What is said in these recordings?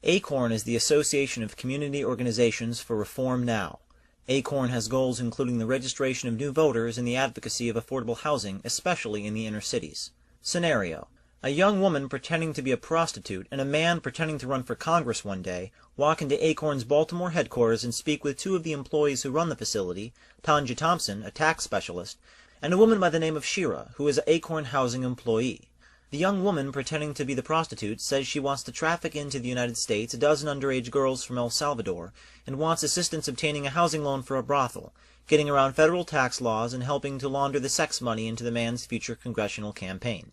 Acorn is the Association of Community Organizations for Reform Now. Acorn has goals including the registration of new voters and the advocacy of affordable housing, especially in the inner cities. Scenario: a young woman pretending to be a prostitute and a man pretending to run for Congress one day walk into Acorn's Baltimore headquarters and speak with two of the employees who run the facility, Tanja Thompson, a tax specialist, and a woman by the name of Shira, who is an Acorn housing employee. The young woman pretending to be the prostitute says she wants to traffic into the United States a dozen underage girls from El Salvador and wants assistance obtaining a housing loan for a brothel, getting around federal tax laws, and helping to launder the sex money into the man's future congressional campaign.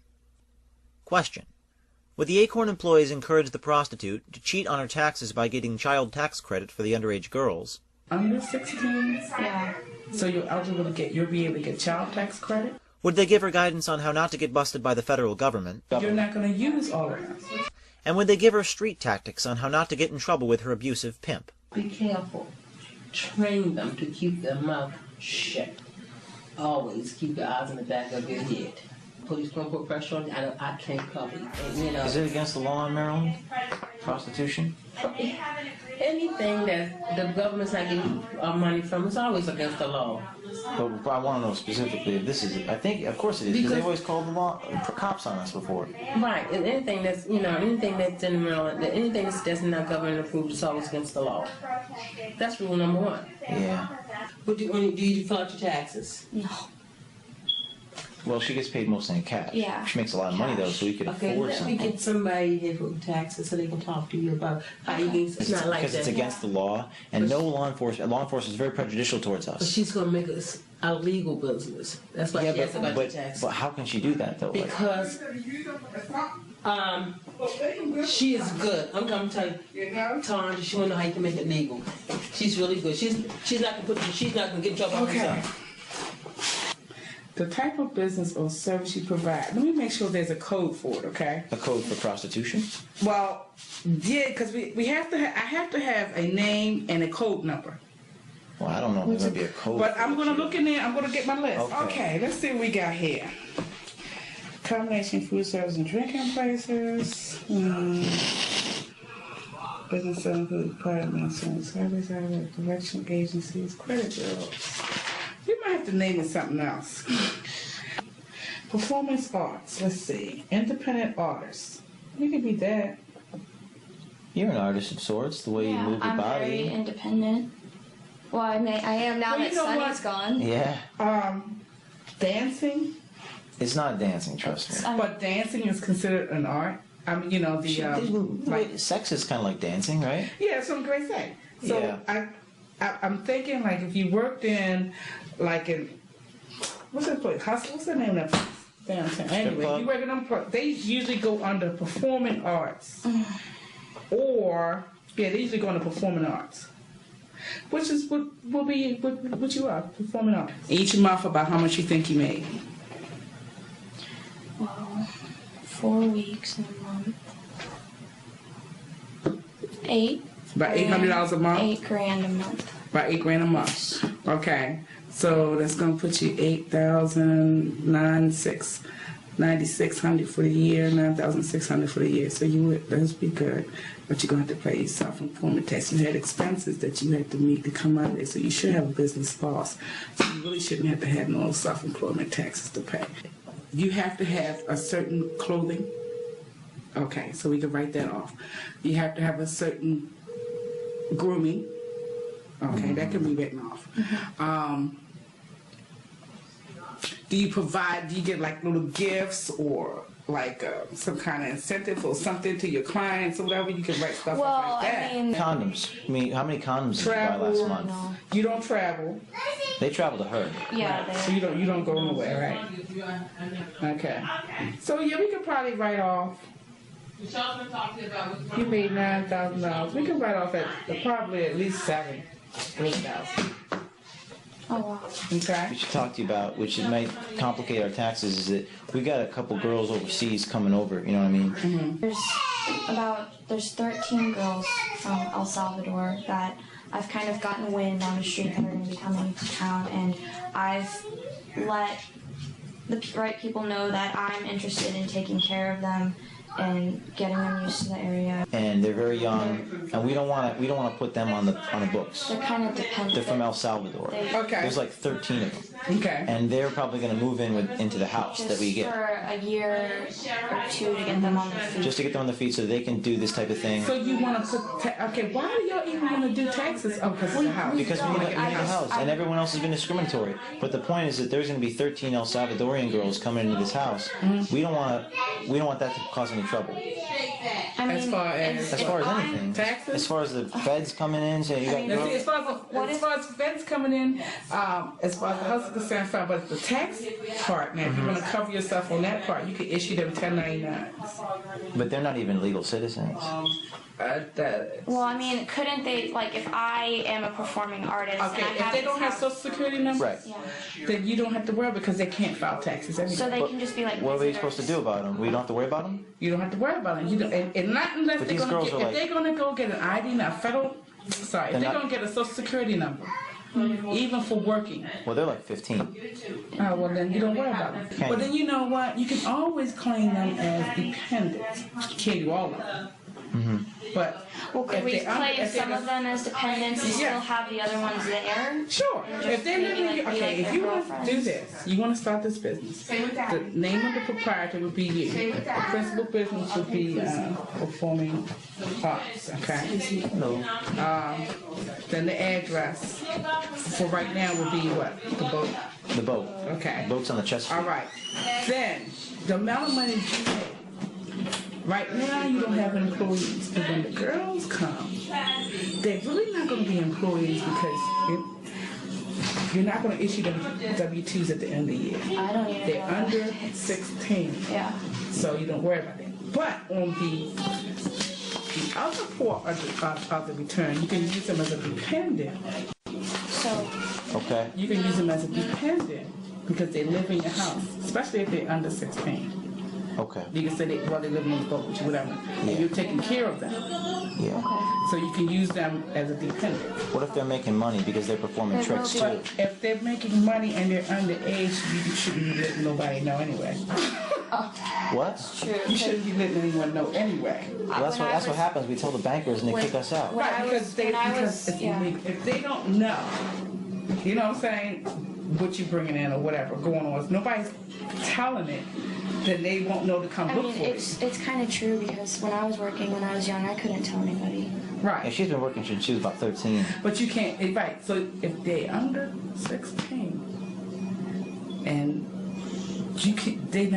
Question: would the Acorn employees encourage the prostitute to cheat on her taxes by getting child tax credit for the underage girls? Under 16? Yeah. So you're eligible to get, you'll be able to get child tax credit? Would they give her guidance on how not to get busted by the federal government? You're not going to use all of that. And would they give her street tactics on how not to get in trouble with her abusive pimp? Be careful. Train them to keep their mouth shut. Always keep your eyes in the back of your head. Police don't put pressure on you. I can't cover you. And, you know, Is it against the law in Maryland? Prostitution? anything that the government's not getting money from is always against the law. But I want to know specifically if this is, I think, of course it is, because they've always called the law, cops on us before. Right, and anything that's, you know, anything that's in Maryland, anything that's not government approved is always against the law. That's rule number one. Yeah. But do you fill out your taxes? No. Well, she gets paid mostly in cash. Yeah. She makes a lot of money, though, so we could afford let something. me get somebody here for taxes so they can talk to you about how you can. It's not like that. Because it's against the law, and no law enforcement is very prejudicial towards us. But she's going to make us a legal business. That's why she asked about the taxes. But how can she do that, though? Because she is good. I'm going to tell you, Tanja, she won't know how you can make it legal. She's really good. She's not going to get in trouble by herself. The type of business or service you provide. Let me make sure there's a code for it, okay? A code for prostitution? Well, yeah, because we have to. I have to have a name and a code number. Well, I don't know if there's going to be a code. But I'm going to look in there. I'm going to get my list. Okay, let's see what we got here. Combination food service and drinking places. Business selling food departments and service direction agencies, credit bureaus. You might have to name it something else. Performance arts. Let's see. Independent artists. We can be that. You're an artist of sorts, the way you move your body. I'm very independent. Well, I am now that Sunny's gone. Yeah. Dancing. It's not dancing, trust me. But dancing is considered an art. I mean, you know, sex is kind of like dancing, right? Yeah, that's what I'm going to say. So I'm thinking, like, if you worked in, like, what's that place? What's the name of that place? Downtown. Anyway, you work in them, they usually go under performing arts. Or, they usually go under performing arts. Which is what you are, performing arts. Each month about how much you think you made. Well, 4 weeks in a month. 8. About $800 a month? $8,000 a month. About $8,000 a month. Okay. So that's gonna put you $9,600 for the year, $9,600 for the year. So that'd be good. But you're gonna have to pay your self-employment tax. You had expenses that you had to meet to come out of there. So you should have a business loss. So you really shouldn't have to have no self-employment taxes to pay. You have to have a certain clothing. Okay, so we can write that off. You have to have a certain grooming. Okay, that can be written off. Do you get like little gifts or like some kind of incentive or something to your clients or whatever? You can write stuff like that. I mean, condoms. I mean, how many condoms did you buy last month? No. You don't travel. They travel to her. Yeah. Right. So you don't go nowhere, right? Okay. So yeah, we could probably write off. You made $9,000. We can write off probably at least $8,000. Oh wow. Okay. We should talk to you about, which it might complicate our taxes, is that we got a couple girls overseas coming over. You know what I mean? There's 13 girls from El Salvador that I've kind of gotten wind on the street that are going to be coming to town, and I've let the right people know that I'm interested in taking care of them and getting them used to the area. And they're very young, and we don't want to put them on the books. They're kind of dependent. They're from El Salvador. Okay. There's like 13 of them. Okay. And they're probably going to move into the house that we get. For a year or two to get them on their feet. Just to get them on their feet so they can do this type of thing. So you want to put, okay, why do y'all even want to do taxes? Oh, because of the house. Because we need a house, and everyone else has been discriminatory. But the point is that there's going to be 13 El Salvadorian girls coming into this house. We don't want that to cause any trouble. I mean, As far as anything. taxes? As far as the feds coming in saying you got Now, see, girls. as far as feds coming in, as far as the house is concerned, fine, but the tax part, now, if you want to cover yourself on that part, you can issue them 1099s. But they're not even legal citizens. well, I mean, couldn't they, like, if I am a performing artist Okay, and I if they don't have Social Security numbers, Right. yeah. then you don't have to worry because they can't file taxes anyway. So they can just be like What are we visitors. supposed to do about them? We don't have to worry about them? You don't have to worry about it. You don't, and not unless But they're these going girls to are get, like- if they're going to go get an ID, not federal, sorry, if They're they're not- going to get a Social Security number, even for working, Well, they're like 15. well then you don't worry about them. Okay. But then you know what? You can always claim them as dependents. You can't do all of them. But Well, could if we they're under- claim if they're some of them as dependents and Yeah. still have the other ones there? Sure. If they're maybe living, like be okay, like if you their want to do girlfriends. this, you want to start this business. The name of the proprietor would be you. The principal business would be performing arts. Okay. No. Then the address for right now would be what? The boat. The boat. Okay. The boat's on the Chesapeake. All right. Then the amount of money you pay. Right now you don't have employees, but when the girls come, they're really not going to be employees because you're not going to issue them W-2s at the end of the year. I don't even They're know. under 16, Yeah. so you don't worry about it. But on the other part of the return, you can use them as a dependent. So, Okay. You can use them as a dependent because they live in your house, especially if they're under 16. Okay. You can say they live in the boat with you, whatever. Yeah. And you're taking care of them. Yeah. So you can use them as a dependent. What if they're making money because they're performing They will tricks be. too? If they're making money and they're underage, you shouldn't be letting nobody know anyway. What? true. You shouldn't be letting anyone know anyway. Well, that's what happens. We tell the bankers and they kick us out. When I Right, was- because when I because was- it's yeah. illegal. If they don't know, you know what I'm saying, what you bringing in or whatever going on, if nobody's telling it, then they won't know to come I look mean, for it's kind of true because when I was working when I was young, I couldn't tell anybody. it. Yeah, Right. she's been working since she was about 13. But you can't, right, so if they're under 16 and you can, they're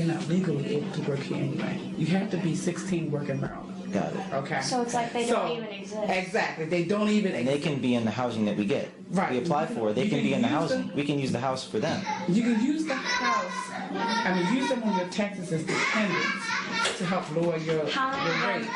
not legally able to work here anyway. You have to be 16 working Maryland. Got it. Okay. So it's like they don't even exist. Exactly, they don't even And they exist. can be in the housing that we get. Right. We apply for it. They You can can be in the use housing. them. We can use the house for them. You can use the house, use them on your taxes as dependents to help lower your How many rate.